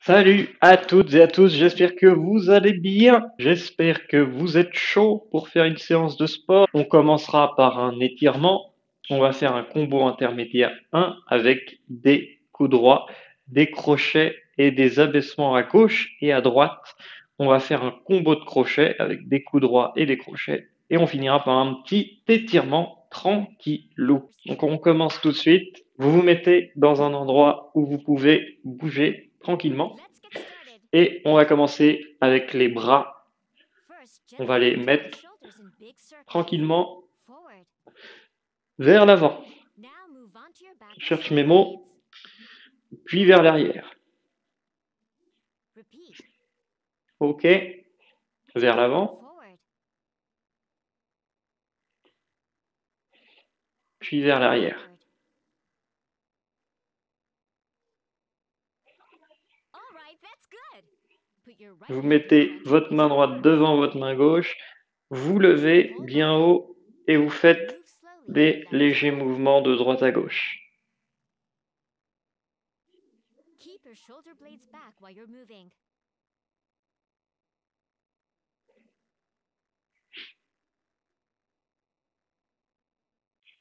Salut à toutes et à tous, j'espère que vous allez bien, j'espère que vous êtes chaud pour faire une séance de sport. On commencera par un étirement, on va faire un combo intermédiaire 1 avec des coups droits, des crochets et des abaissements à gauche et à droite. On va faire un combo de crochets avec des coups droits et des crochets et on finira par un petit étirement tranquillou. Donc on commence tout de suite. Vous vous mettez dans un endroit où vous pouvez bouger tranquillement et on va commencer avec les bras. On va les mettre tranquillement vers l'avant. Je cherche mes mots, puis vers l'arrière. Ok, vers l'avant, puis vers l'arrière. Vous mettez votre main droite devant votre main gauche, vous levez bien haut et vous faites des légers mouvements de droite à gauche.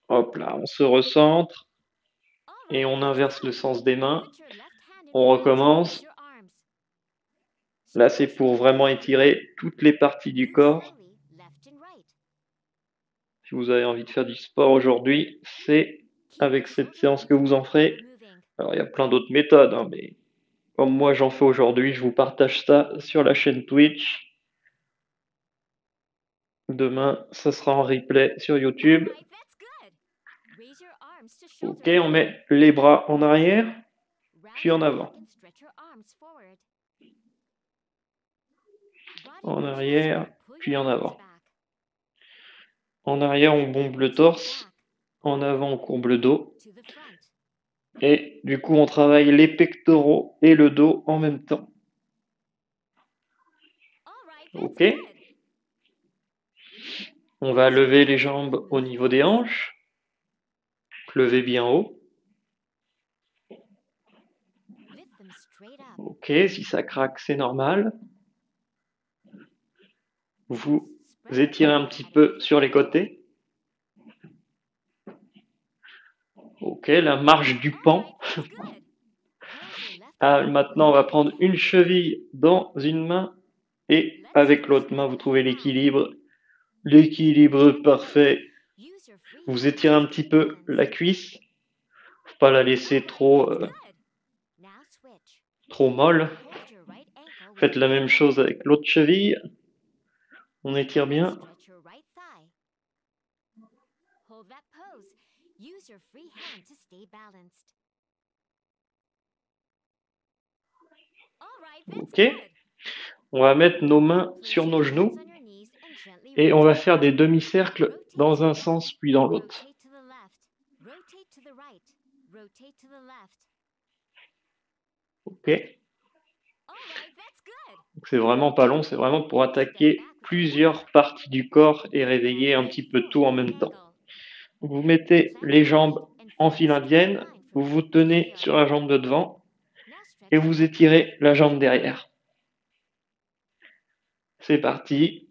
Hop là, on se recentre et on inverse le sens des mains. On recommence. Là, c'est pour vraiment étirer toutes les parties du corps. Si vous avez envie de faire du sport aujourd'hui, c'est avec cette séance que vous en ferez. Alors, il y a plein d'autres méthodes, hein, mais comme moi j'en fais aujourd'hui, je vous partage ça sur la chaîne Twitch. Demain, ça sera en replay sur YouTube. Ok, on met les bras en arrière, puis en avant. En arrière, puis en avant. En arrière, on bombe le torse. En avant, on courbe le dos. Et du coup, on travaille les pectoraux et le dos en même temps. Ok. On va lever les jambes au niveau des hanches. Lever bien haut. Ok, si ça craque, c'est normal. Vous étirez un petit peu sur les côtés. Ok, la marche du pan. Ah, maintenant, on va prendre une cheville dans une main et avec l'autre main, vous trouvez l'équilibre. L'équilibre parfait. Vous étirez un petit peu la cuisse. Faut pas la laisser trop molle. Faites la même chose avec l'autre cheville. On étire bien. Ok. On va mettre nos mains sur nos genoux et on va faire des demi-cercles dans un sens puis dans l'autre. Ok. C'est vraiment pas long, c'est vraiment pour attaquer plusieurs parties du corps et réveiller un petit peu tout en même temps. Vous mettez les jambes en file indienne, vous vous tenez sur la jambe de devant et vous étirez la jambe derrière. C'est parti.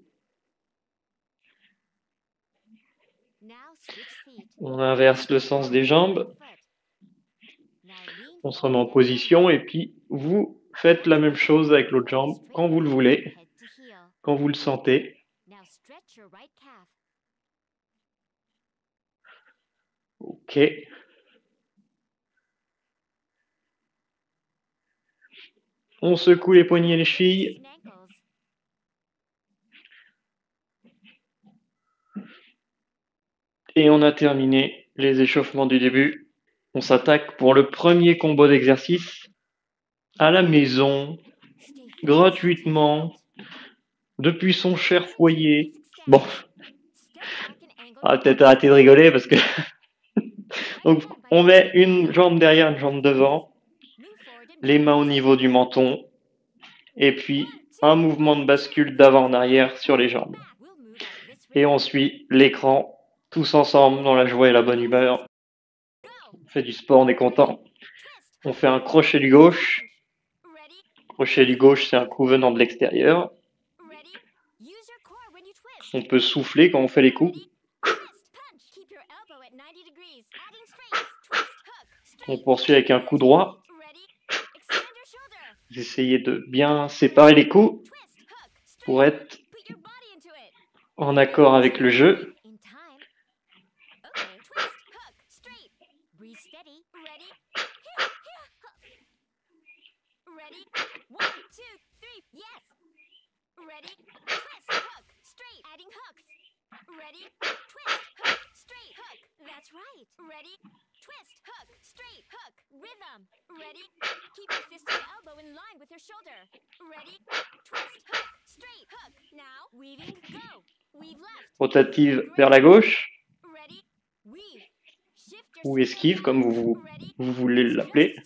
On inverse le sens des jambes. On se remet en position et puis vous faites la même chose avec l'autre jambe quand vous le voulez, quand vous le sentez. Ok. On secoue les poignets et les chevilles. Et on a terminé les échauffements du début. On s'attaque pour le premier combo d'exercice à la maison, gratuitement, depuis son cher foyer. Bon, on va peut-être arrêter de rigoler parce que... Donc, on met une jambe derrière, une jambe devant, les mains au niveau du menton, et puis un mouvement de bascule d'avant en arrière sur les jambes. Et on suit l'écran, tous ensemble, dans la joie et la bonne humeur. On fait du sport, on est content. On fait un crochet du gauche, Crochet du gauche, c'est un coup venant de l'extérieur. On peut souffler quand on fait les coups. On poursuit avec un coup droit. Vous essayez de bien séparer les coups pour être en accord avec le jeu. Rotative vers la gauche. Ou esquive, comme vous voulez l'appeler.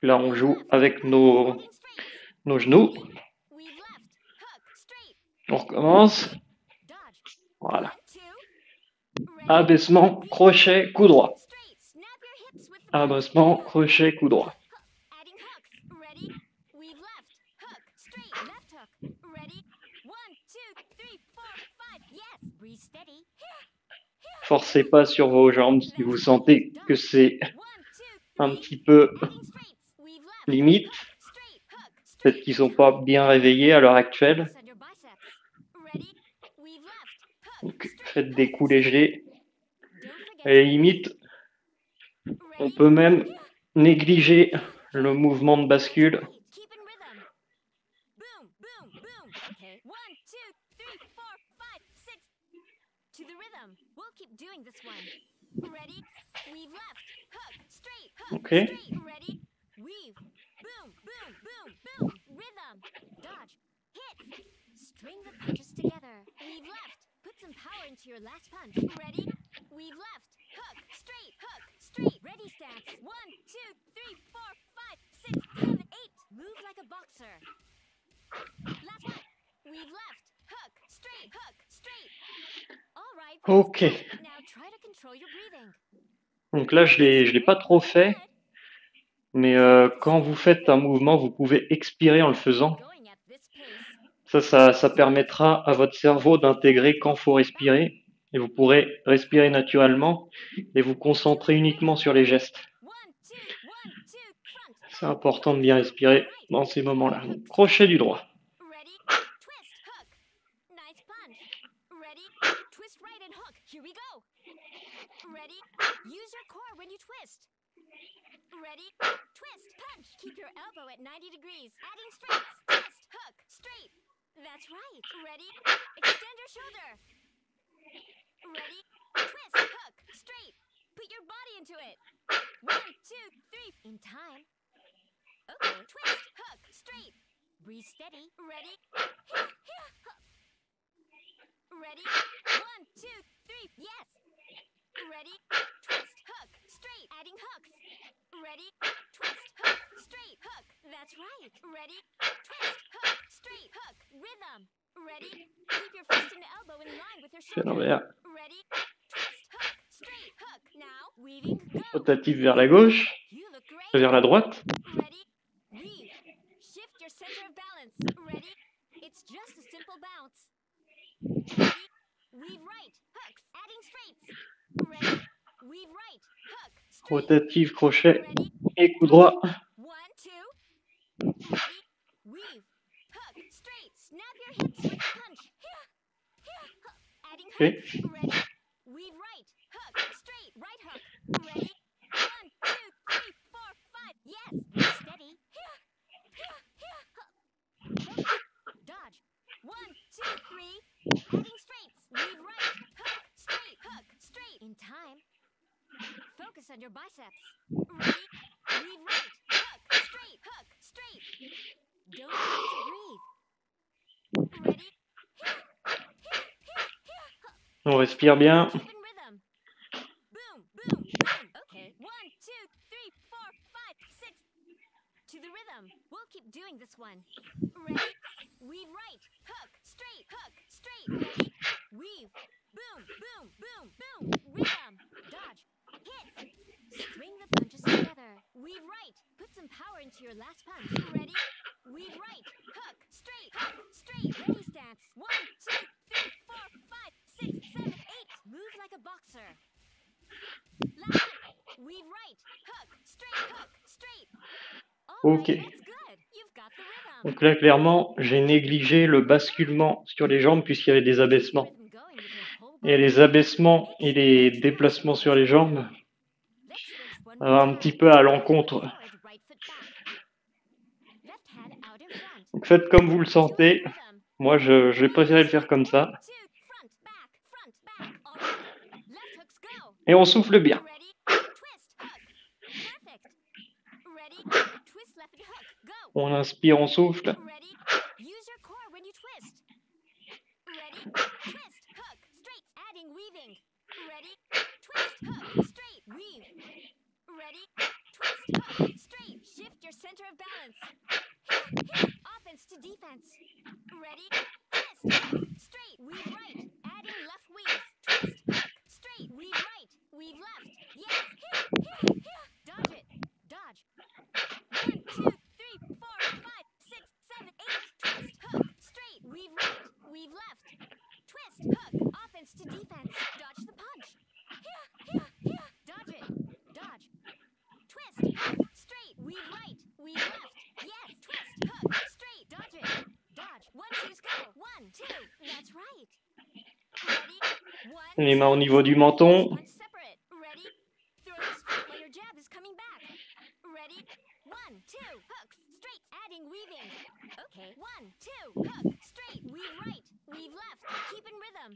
Là, on joue avec nos genoux. On recommence. Voilà. Abaissement, crochet, coup droit. Abaissement, crochet, coup droit. Forcez pas sur vos jambes si vous sentez que c'est un petit peu limite. Peut-être qu'ils sont pas bien réveillés à l'heure actuelle. Donc, faites des coups légers. À la limite, on peut même négliger le mouvement de bascule. Ok. Ok. Donc là, je l'ai pas trop fait. Mais quand vous faites un mouvement, vous pouvez expirer en le faisant. Ça permettra à votre cerveau d'intégrer quand faut respirer. Et vous pourrez respirer naturellement et vous concentrer uniquement sur les gestes. C'est important de bien respirer dans ces moments-là. Crochet du droit. Fais l'envers. Rotative vers la gauche, vers la droite. Rotative, crochet et coup droit. Okay. On respire bien. together. Weave right. Put some power into your last punch. Ready? Weave right. Hook. Straight. Hook. Straight. Ready stance. 1, 2, 3, 4, 5, 6, 7, 8. Move like a boxer. Last one. Weave right. Hook. Straight. Hook. Straight. All Ok. right, that's good. You've got the rhythm. Donc là, clairement, j'ai négligé le basculement sur les jambes puisqu'il y avait des abaissements. Rhythm going with your whole Et body. les abaissements et les déplacements sur les jambes, Let's switch one ça more va un time. petit peu à Left foot l'encontre. forward, right foot back. Left hand out in front. Donc faites comme vous le Do it in sentez. rhythm. Moi, j'ai préféré le faire comme ça. 1, 2, front, back. All right. Left hooks go. Et on souffle bien. Ready? Twist, hook. Perfect. Ready? Twist left hook. Go. On inspire, on souffle. Ready? Use your core when you twist. Ready? Twist, hook, straight, adding weaving. Ready? Twist, hook, straight, weave. Ready? Twist, hook, straight, shift your center of balance. Offense to defense. Ready? Twist, hook, straight, weave right, adding left weave. Twist, hook, straight, weave right, weave left. Yes, dodge it, dodge. 1, 2, 3, 4, 5, 6, 7, 8. Twist, hook, straight, weave right, weave left. Twist, hook, offense to defense. Dodge the punch. Dodge it, dodge. Twist, hook, straight, weave right, weave left. Yes, twist, hook, straight, dodge it, dodge. 1, 2, go. 1, 2, that's right. Ready? 1, Les mains au 2, niveau du try to menton. punch separate. Ready? Throw the straight while your jab is coming back. Ready? 1, 2, hooks, straight, adding weaving. Okay, 1, 2, hook, straight, weave right, weave left, keep in rhythm.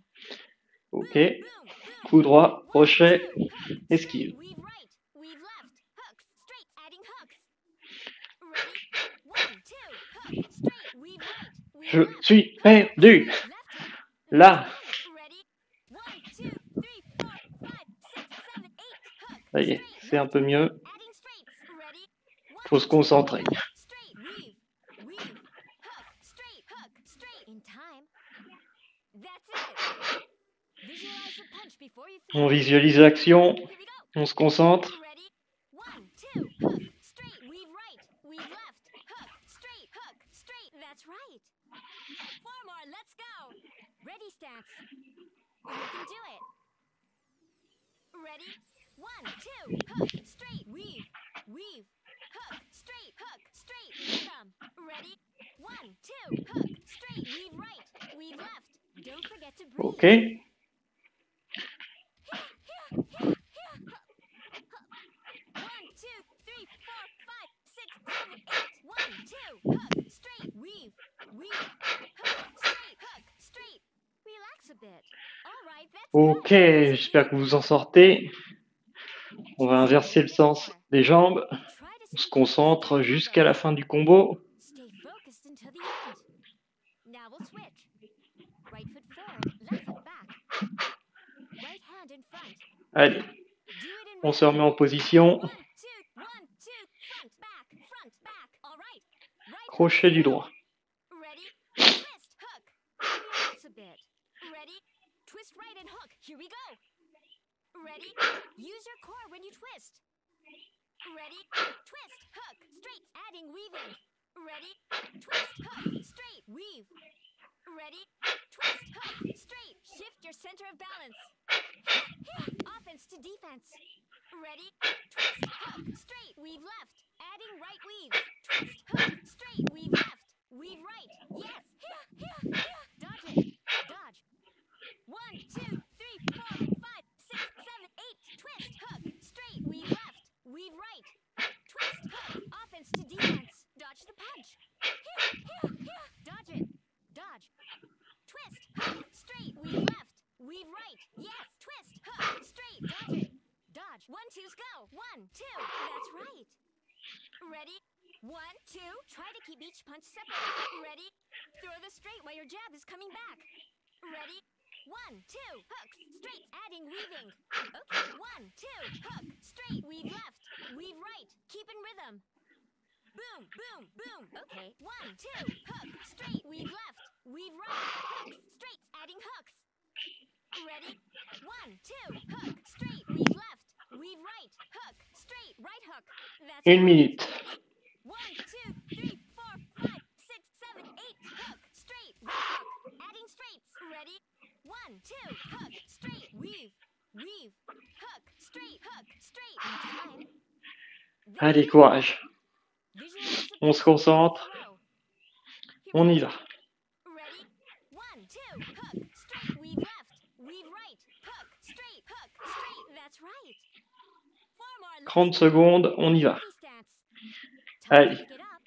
Ok. Boom, boom, boom. Coup droit, 1, crochet, 2, hook, esquive. straight, weave right, weave left, hooks, straight, adding hooks. Ready? 1, 2, hook, straight, weave right, weave Je left. suis Hook, perdu. straight, left hook. Là. Ready? 1, 2, 3, 4, 5, 6, 7, 8. Hook. Ça y est, Straight, c'est un left peu hook. mieux. Adding straights. Ready? 1, Faut se 2, concentrer. hook, straight, weave, hook, straight. In time. That's it. Visualize the punch before you On throw. visualise l'action, Here we go. on se concentre. Ready? 1, 2, hook, straight, weave right, weave left, hook, straight. That's right. 4 more, let's go. Ready stance. You can do it. Ready? 1, 2, hook, straight, weave, hook, straight, rhythm. Ready? 1, 2, hook, straight, weave right, weave left. Don't forget to breathe. Ok. 1, 2, 3, 4, 5, 6, 7, 8. 1, 2, hook, straight, weave, hook, straight. Relax a bit. All right, that's Ok, good. j'espère que vous en sortez. On va inverser le sens des jambes. On se concentre jusqu'à la fin du combo. Stay focused until the end. Now we'll switch. Right foot forward, left foot back. Right hand in front. Allez, Do it in on se rhythm. remet en position. 1, 2, front, back. All right. Right Crochet hook, du go. droit. Ready? Twist, hook. Relax a bit. Ready? Twist right and hook. Here we go. Ready? Use your core when you twist. Ready? Twist, hook, straight, adding weaving. Ready? Twist, hook, straight, weave. Ready? Twist, hook, straight, shift your center of balance. Offense to defense. Ready? Twist, hook, straight, weave left, adding right weave. Twist, hook, straight, weave left, weave right. Yes. Dodge it. Dodge. 1, 2, 3, 4, 5, 6, 7, 8. Twist, hook, straight, weave left, weave right. Twist, hook, offense to defense. Dodge the punch. Dodge it. Dodge. Twist, hook, straight, weave left, weave right. Yes, twist, hook, straight, dodge it. Dodge. 1, 2, go. 1, 2. That's right. Ready? 1, 2. Try to keep each punch separate. Ready? Throw the straight while your jab is coming back. Ready? 1, 2. Hooks, straight, adding weaving. Okay. 1, 2. Hook, straight, weave left, weave right. Keep in rhythm. Boom, boom, boom. Okay. 1, 2. Hook, straight, weave left, weave right. Hooks, straight, adding hooks. Ready? 1, 2. Hook, straight, weave left, weave right. Hook, straight, right hook. That's 1 right. minute. Ready? 1, 2, 3, 4, 5, 6, 7, 8. Hook, straight, right hook. Adding straights. Ready? 1, 2, hook, straight, weave, weave, hook, straight, in time. That's Allez, it. courage. Visualize the On se pose before you concentre. throw. Here On we y go. va. Ready? 1, 2, hook, straight, weave left, weave right, hook, straight, that's right. 4 more, let's 30 go. secondes, on y va. Ready stance. Time to Allez. pick it up.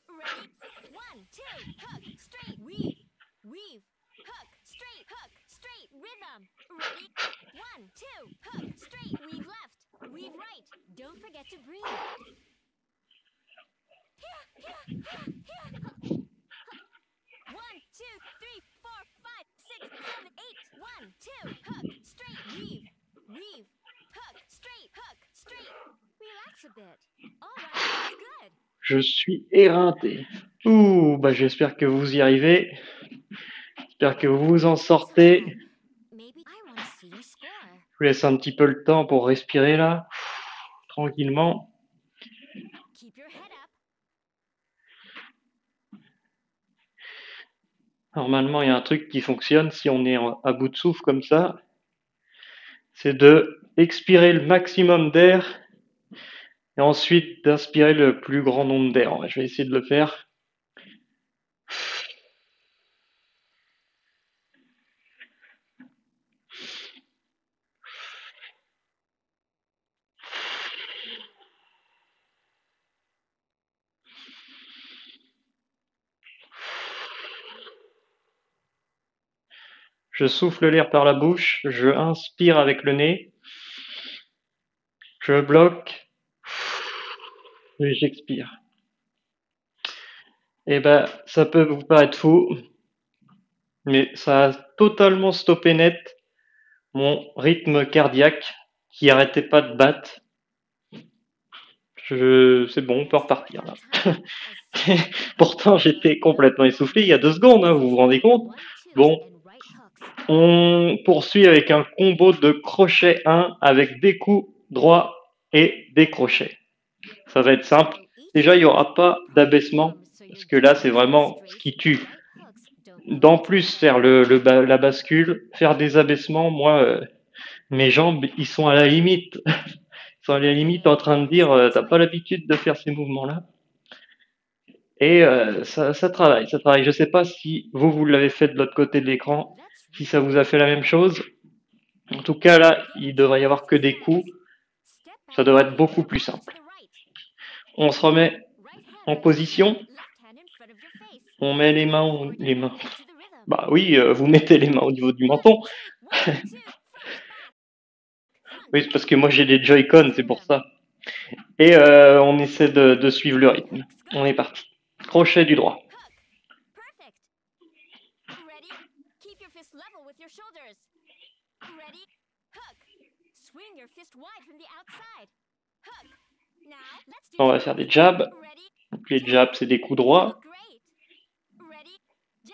Ready? 1, 2, hook, straight, weave, weave, hook, straight, rhythm. Ready? 1, 2, hook, straight, weave left, weave right. Don't forget to breathe. 1, 2, 3, 4, 5, 6, 7, 8. 1, 2, hook, straight, weave, weave, hook, straight. Relax a bit. All right, that's good. Je suis éreinté. Ouh, bah j'espère que vous y arrivez. J'espère que vous vous en sortez. Maybe I want to see your score. Je vous laisse un petit peu le temps pour respirer là, tranquillement. Keep your head up. Normalement, il y a un truc qui fonctionne si on est à bout de souffle comme ça. C'est de expirer le maximum d'air et ensuite d'inspirer le plus grand nombre d'air. Je vais essayer de le faire. Je souffle l'air par la bouche, je inspire avec le nez, je bloque et j'expire. Et ben, ça peut vous paraître fou, mais ça a totalement stoppé net mon rythme cardiaque qui arrêtait pas de battre. C'est bon, on peut repartir là. Pourtant, j'étais complètement essoufflé il y a 2 secondes, hein, vous vous rendez compte? Bon, on poursuit avec un combo de crochet 1 avec des coups droits et des crochets. Ça va être simple. Déjà, il n'y aura pas d'abaissement, parce que là, c'est vraiment ce qui tue. D'en plus, faire la bascule, faire des abaissements, moi, mes jambes, ils sont à la limite. Ils sont à la limite en train de dire, t'as pas l'habitude de faire ces mouvements-là. Et ça travaille, ça travaille. Je sais pas si vous l'avez fait de l'autre côté de l'écran, si ça vous a fait la même chose. En tout cas, là, il devrait y avoir que des coups. Ça devrait être beaucoup plus simple. On se remet en position. On met les mains. Bah oui, vous mettez les mains au niveau du menton. Oui, c'est parce que moi j'ai des Joy-Con, c'est pour ça. Et on essaie de suivre le rythme. On est parti. Crochet du droit. On va faire des jabs. Donc les jabs, c'est des coups droits.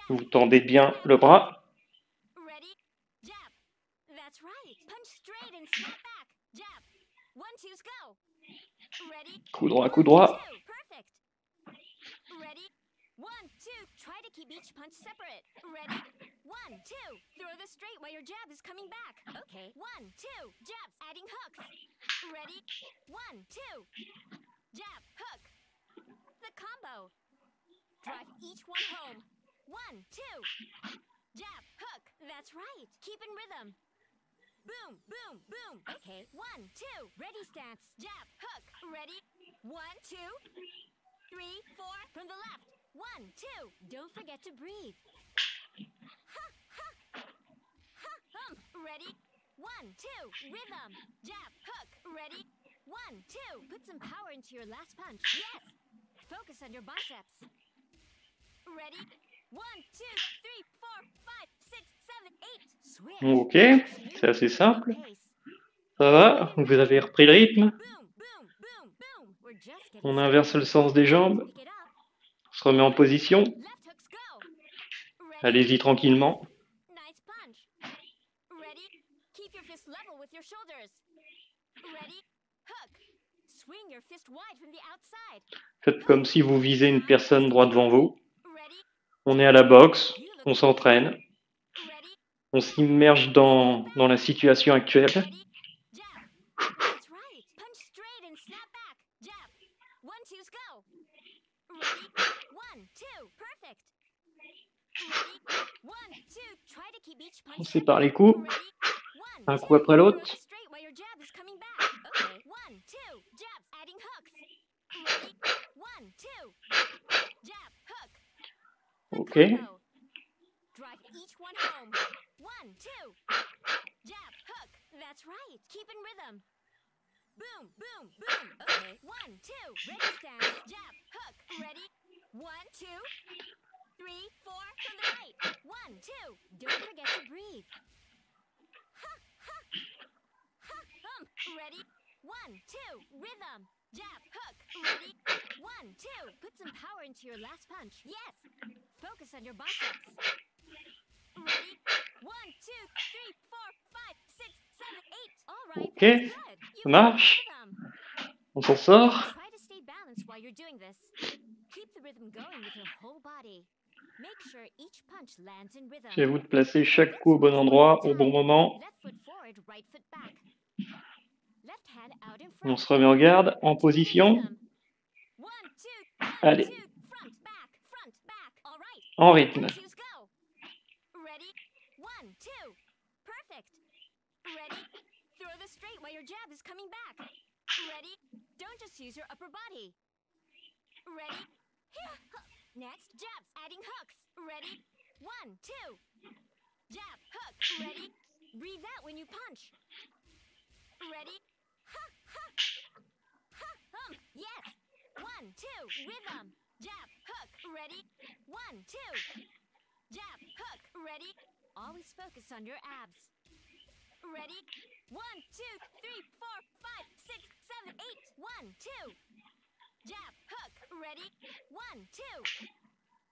Vous tendez bien le bras. Coup droit, coup droit. Try to keep each punch separate. Ready? 1, 2. Throw the straight while your jab is coming back. Okay. 1, 2. Jabs. Adding hooks. Ready? 1, 2. Jab. Hook. The combo. Drive each one home. 1, 2. Jab. Hook. That's right. Keep in rhythm. Boom, boom, boom. Okay. 1, 2. Ready stance. Jab. Hook. Ready? 1, 2. 3, 4. From the left. 1, 2. Don't forget to breathe. Ha, ha. Ha, Ready? 1, 2. Rhythm. Jab. Hook. Ready? 1, 2. Put some power into your last punch. Yes. Focus on your biceps. Ready? 1, 2, 3, 4, 5, 6, 7, 8. Switch. Ok, c'est assez simple. Ça va? Vous avez repris le rythme? On inverse le sens des jambes. On se remet en position. Allez-y tranquillement. swing your fist wide from the outside. Faites comme si vous visez une personne droit devant vous. Ready? On est à la boxe, You look on cool. s'entraîne, Ready? on s'immerge dans la situation actuelle. Ready? Jab. That's right. Punch straight and snap back. Jab. 1, 2's go. Ready? 1, 2. Perfect. Ready? 1, 2. Try to keep each punch. On sépare les coups, Ready? 1, un 2. coup après Throw l'autre. the straight while your jab is coming back. Okay. 1, 2. Jabs. Adding hooks. Ready? 1, 2. Jab. Hook. The Ok. combo. Drive each one home. 1, 2. Jab. Hook. That's right. Keep in rhythm. Boom, boom, boom. Okay. 1, 2. Ready stance. Jab. Hook. Ready? 1, 2. 3, 4 from the right. 1, 2. Don't forget to breathe. Ha, ha. Ha, Ready? 1, 2. Rhythm. Jab. Hook. Ready? 1, 2. Put some power into your last punch. Yes. Focus on your biceps. Ready? 1, 2, 3, 4, 5, 6, 7, 8. All right. Ok, That's good. ça You got marche. rhythm. On s'en sort. Try to stay balanced while you're doing this. Keep the rhythm going with your whole body. Make sure each punch lands in rhythm. C'est à vous de placer chaque coup au bon endroit, au bon moment. Left foot forward, right foot back. Left hand out in On front. se remet en garde, en Two in position. rhythm. 1, 2, 1, Allez. 2, front, back, front, back. All right. En rythme. 1, 2's go. Ready? 1, 2. Perfect. Ready? Throw the straight while your jab is coming back. Ready? Don't just use your upper body. Ready? Next, jabs, adding hooks. Ready? 1, 2. Jab, hook. Ready? Breathe out when you punch. Ready? Ha, ha. Ha, yes. 1, 2. Rhythm. Jab, hook. Ready? 1, 2. Jab, hook. Ready? Always focus on your abs. Ready? 1, 2, 3, 4, 5, 6, 7, 8. 1, 2. Jab, hook. Ready? 1, 2.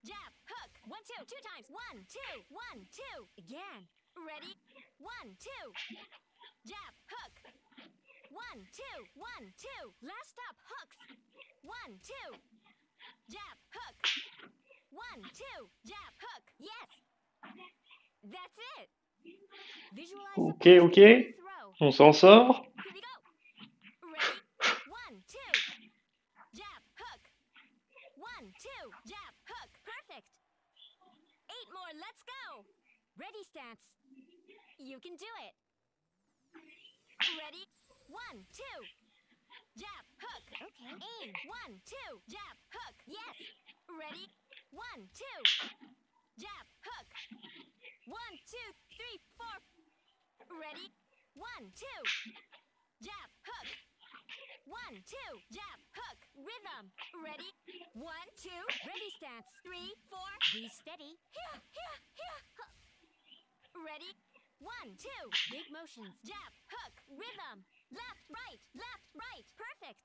Jab, hook. 1, 2. 2 times. 1, 2. 1, 2. Again. Ready? 1, 2. Jab, hook. 1, 2. 1, 2. Last stop. Hooks. 1, 2. Jab, hook. 1, 2. Jab, hook. Yes. That's it. Visualize Ok, the punch ok. before you throw. On s'en sort. Here we go. Ready? 1, 2. Jab, hook. 1, 2. Jab, hook. Perfect. 8 more. Let's go. Ready stance. You can do it. Ready? 1, 2. Jab, hook. Okay. Aim. 1, 2. Jab, hook. Yes. Ready? 1, 2. Jab, hook. 1, 2, 3, 4. Ready? 1, 2. Jab, hook. 1, 2. Jab, hook. Rhythm. Ready? 1, 2. Ready stance. 3, 4. Breathe steady. Here, here, here. Ready? 1, 2. Big motions. Jab, hook. Rhythm. Left, right, left, right. Perfect.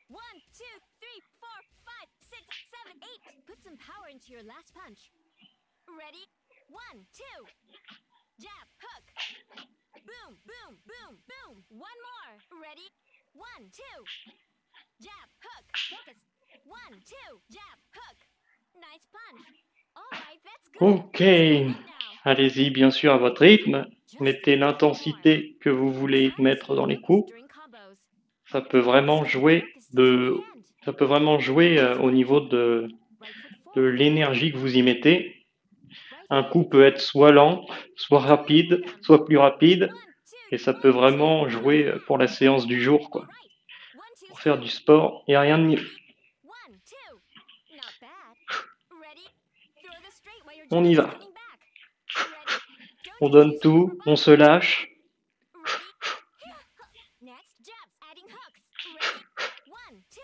1, 2, 3, 4, 5, 6, 7, 8. Put some power into your last punch. Ready? 1, 2. Jab, hook. Boom, boom, boom, boom. 1 more. Ready? 1, 2. Jab, hook. Focus. 1, 2. Jab, hook. Nice punch. All right, that's good. Ok. Right now. Allez-y, bien sûr, à votre rythme. Just Mettez one more. l'intensité que vous voulez Try to mettre stay dans les focused coups. during combos. Ça peut vraiment Stay jouer focused till the end. ça peut vraiment jouer au niveau de Right foot de forward. l'énergie que vous y mettez. Right Un hand coup in peut être front. soit lent, soit Two in rapide, rhythm. soit plus 1, rapide, 2, et ça peut 1, 2. vraiment Front, jouer back, pour la front, séance du back. jour, All quoi. right. 1, 2's Pour faire go. du sport, il n'y a rien de mieux. Ready? 1, 2. Not bad. Ready? Throw the straight while your On jab y is va. coming back. Ready? Don't On just donne use your upper tout, on body. se lâche. Ready? Next, jabs, adding hooks. Ready? 1, 2.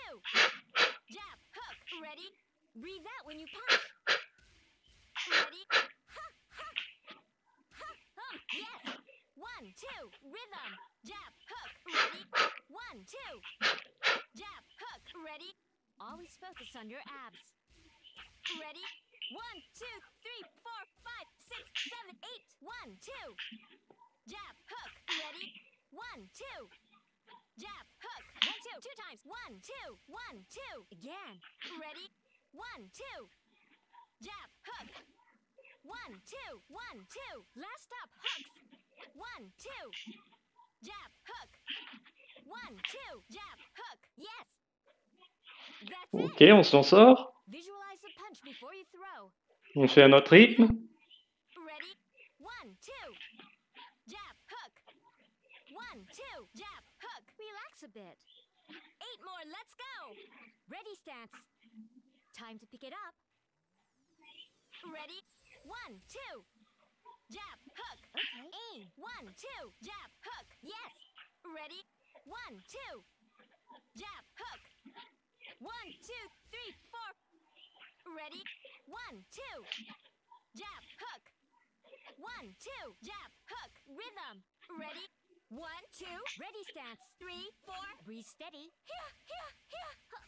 Jab, hook. Ready? Breathe out when you punch. Ready? Ha, ha. Ha, yes. 1, 2. Rhythm. Jab, hook. Ready? 1, 2. Jab, hook. Ready? Always focus on your abs. Ready? 1, 2, 3, 4, 5, 6, 7, 8. 1, 2. Jab, hook. Ready? 1, 2. Jab, hook. 1, 2, 2 times. 1, 2, 1, 2. Again. Ready? 1, 2. Jab, hook. 1, 2, 1, 2. Last stop, hooks. 1, 2. Jab, hook. 1, 2. Jab, hook. Yes. That's Ok, it. on s'en sort. Visualize the punch before you throw. On fait à notre rythme. Ready? 1, 2. Jab, hook. 1, 2. Jab, hook. Relax a bit. 8 more. Let's go. Ready stance. Time to pick it up. Ready? 1, 2. Jab, hook. Okay. Aim. 1, 2. Jab, hook. Yes. Ready? 1, 2. Jab, hook. 1, 2, 3, 4. Ready? 1, 2. Jab, hook. 1, 2. Jab, hook. Rhythm. Ready? 1, 2. Ready stance. 3, 4. Breathe steady. Here, here, here. Huh.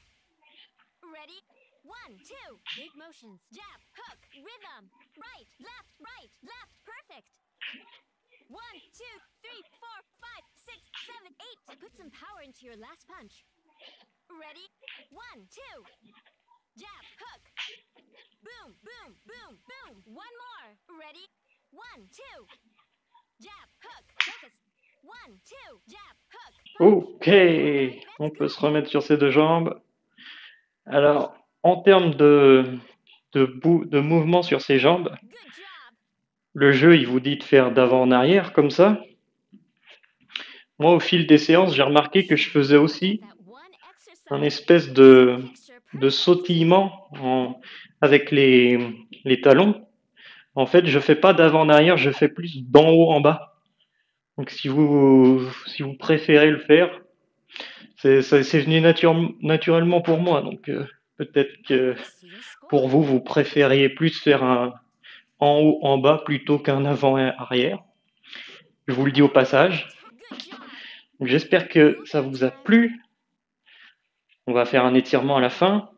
Ready? 1, 2. Big motions. Jab, hook. Rhythm. Right, left, right, left. Perfect. 1, 2, 3, 4, 5, 6, 7, 8. Put some power into your last punch. Ready? 1, 2. Jab, hook. Boom, boom, boom, boom. 1 more. Ready? 1, 2. Jab, hook. Focus. 1, 2. Jab, hook. Ok, on peut se remettre sur ses deux jambes. Alors, en termes de mouvement sur ses jambes, Good job. le jeu, il vous dit de faire d'avant en arrière, comme ça. Moi, au fil des séances, j'ai remarqué que je faisais aussi un espèce de sautillement avec les talons. En fait, je fais pas d'avant en arrière, je fais plus d'en haut en bas. Donc, si vous préférez le faire, c'est venu naturellement pour moi. Donc, peut-être que pour vous, vous préfériez plus faire un en haut, en bas plutôt qu'un avant et arrière. Je vous le dis au passage. Donc, j'espère que ça vous a plu. On va faire un étirement à la fin.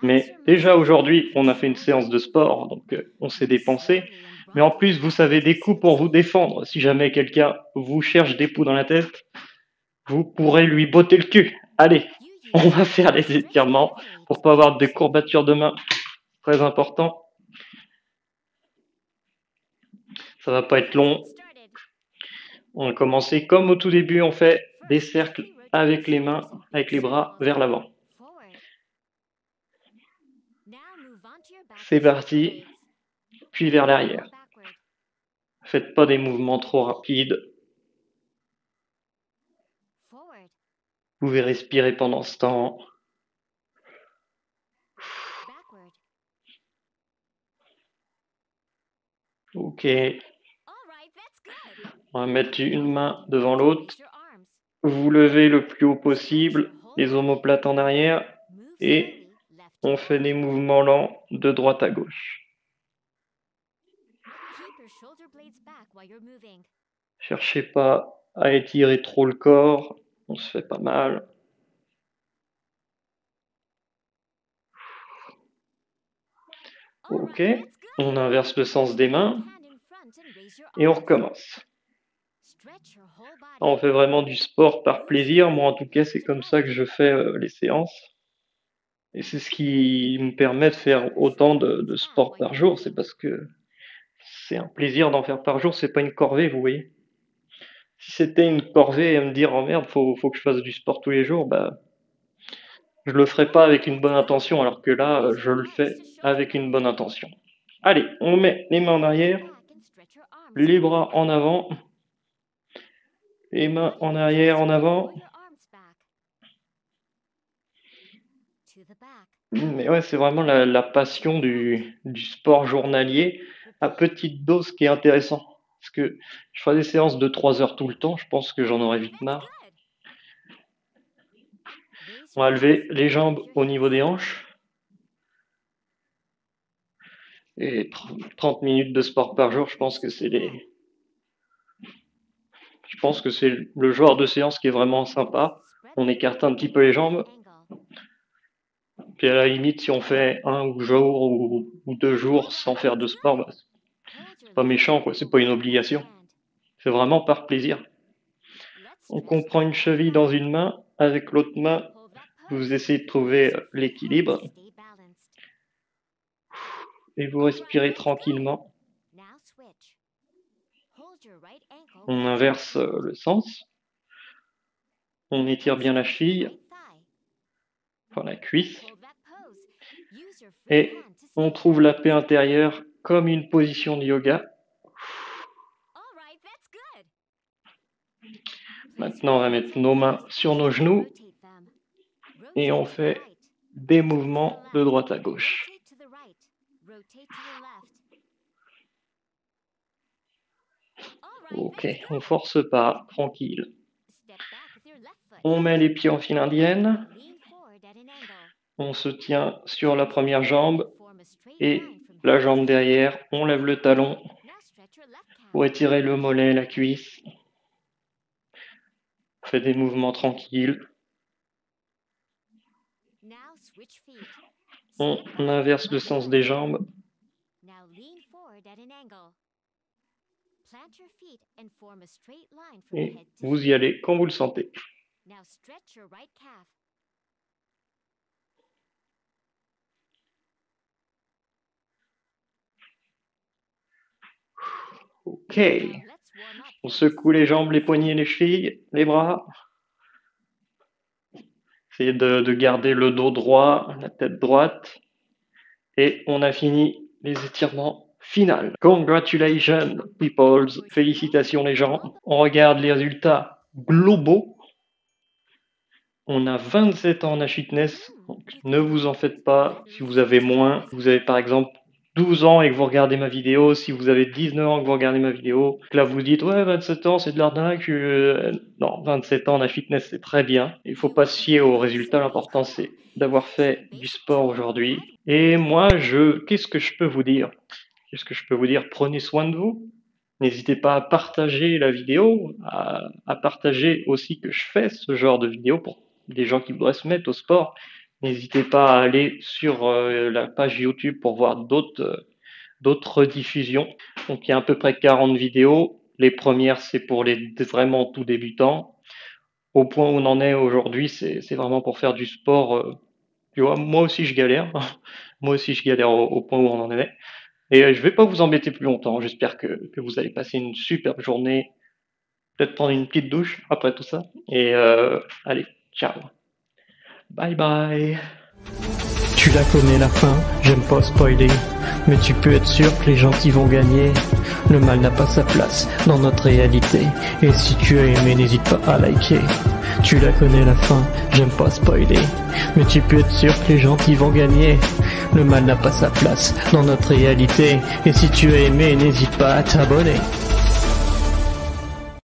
Mais déjà aujourd'hui, on a fait une séance de sport, donc on s'est dépensé. Mais en plus, vous savez des coups pour vous défendre. Si jamais quelqu'un vous cherche des poux dans la tête, vous pourrez lui botter le cul. Allez, on va faire les étirements pour pas avoir de courbatures de main. Très important. Ça va pas être long. On va commencer comme au tout début, on fait des cercles avec les mains, avec les bras vers l'avant. C'est parti, puis vers l'arrière. Faites pas des mouvements trop rapides. Vous pouvez respirer pendant ce temps. Ok. On va mettre une main devant l'autre. Vous levez le plus haut possible, les omoplates en arrière, et on fait des mouvements lents de droite à gauche. Cherchez pas à étirer trop le corps, on se fait pas mal. Ok, on inverse le sens des mains et on recommence. On fait vraiment du sport par plaisir. Moi, en tout cas, c'est comme ça que je fais les séances. Et c'est ce qui me permet de faire autant de sport par jour. C'est parce que c'est un plaisir d'en faire par jour. C'est pas une corvée, vous voyez. Si c'était une corvée à me dire, oh merde, faut que je fasse du sport tous les jours, bah, je le ferai pas avec une bonne intention. Alors que là, je le fais avec une bonne intention. Allez, on met les mains en arrière, les bras en avant. Les mains en arrière, en avant. Mais ouais, c'est vraiment la passion du sport journalier à petite dose qui est intéressant. Parce que je ferai des séances de 3 heures tout le temps, je pense que j'en aurais vite marre. On va lever les jambes au niveau des hanches. Et 30 minutes de sport par jour, je pense que c'est le genre de séance qui est vraiment sympa. On écarte un petit peu les jambes. Puis à la limite, si on fait un jour ou 2 jours sans faire de sport, bah, c'est pas méchant, quoi. C'est pas une obligation. C'est vraiment par plaisir. Donc on prend une cheville dans une main, avec l'autre main, Hold that vous essayez de trouver l'équilibre pose. Stay balanced. et vous respirez tranquillement. Now switch. Hold your right ankle. On inverse le sens. On étire bien la cheville, Right thigh. enfin la cuisse, Hold that pose. Use your free et hand to on stay trouve la balanced. paix intérieure comme une position de yoga. All right, that's good. Maintenant, on va mettre nos mains sur nos genoux Rotate them. et on Rotate to the fait right. des mouvements de droite à gauche. Rotate to the right. Rotate to the left. All right, Ok, that's on good. force pas, tranquille. Step back with your left foot. On met les pieds en file indienne, Lean forward at an angle. on se tient sur la première jambe Form a straight et line from la hip to jambe heel. derrière, on lève le talon Now stretch your left calf. pour étirer le mollet, la cuisse. On fait des mouvements tranquilles. Now switch feet. On Step back, inverse le right sens foot. des jambes Now lean forward at an angle. Plant your feet and form a straight line from et head to vous y heel. allez quand vous le sentez. Now stretch your right calf. Ok, Now let's warm up on things. secoue les jambes, les poignets, les chevilles, les bras. Essayez de garder le dos droit, la tête droite. Et on a fini les étirements finaux. Congratulations, peoples. Félicitations les gens. On regarde les résultats globaux. On a 27 ans en H-Fitness, donc ne vous en faites pas. Si vous avez moins, vous avez par exemple 12 ans et que vous regardez ma vidéo, si vous avez 19 ans et que vous regardez ma vidéo, que là vous dites ouais 27 ans c'est de l'arnaque, non 27 ans en H-Fitness c'est très bien. Il faut pas se fier aux résultats, l'important c'est d'avoir fait du sport aujourd'hui. Et moi qu'est-ce que je peux vous dire? Qu'est-ce que je peux vous dire? Prenez soin de vous. N'hésitez pas à partager la vidéo, à partager aussi que je fais ce genre de vidéo pour des gens qui voudraient se mettre au sport. N'hésitez pas à aller sur la page YouTube pour voir d'autres diffusions. Donc il y a à peu près 40 vidéos. Les premières, c'est pour les vraiment tout débutants. Au point où on en est aujourd'hui, c'est vraiment pour faire du sport. Tu vois, moi aussi je galère. Moi aussi je galère au point où on en est. Et je vais pas vous embêter plus longtemps. J'espère que vous allez passer une superbe journée. Peut-être prendre une petite douche après tout ça. Et allez, ciao. Bye bye. Tu la connais la fin, j'aime pas spoiler, mais tu peux être sûr que les gentils vont gagner. Le mal n'a pas sa place dans notre réalité, et si tu as aimé, n'hésite pas à liker. Tu la connais la fin, j'aime pas spoiler, mais tu peux être sûr que les gentils vont gagner. Le mal n'a pas sa place dans notre réalité, et si tu as aimé, n'hésite pas à t'abonner.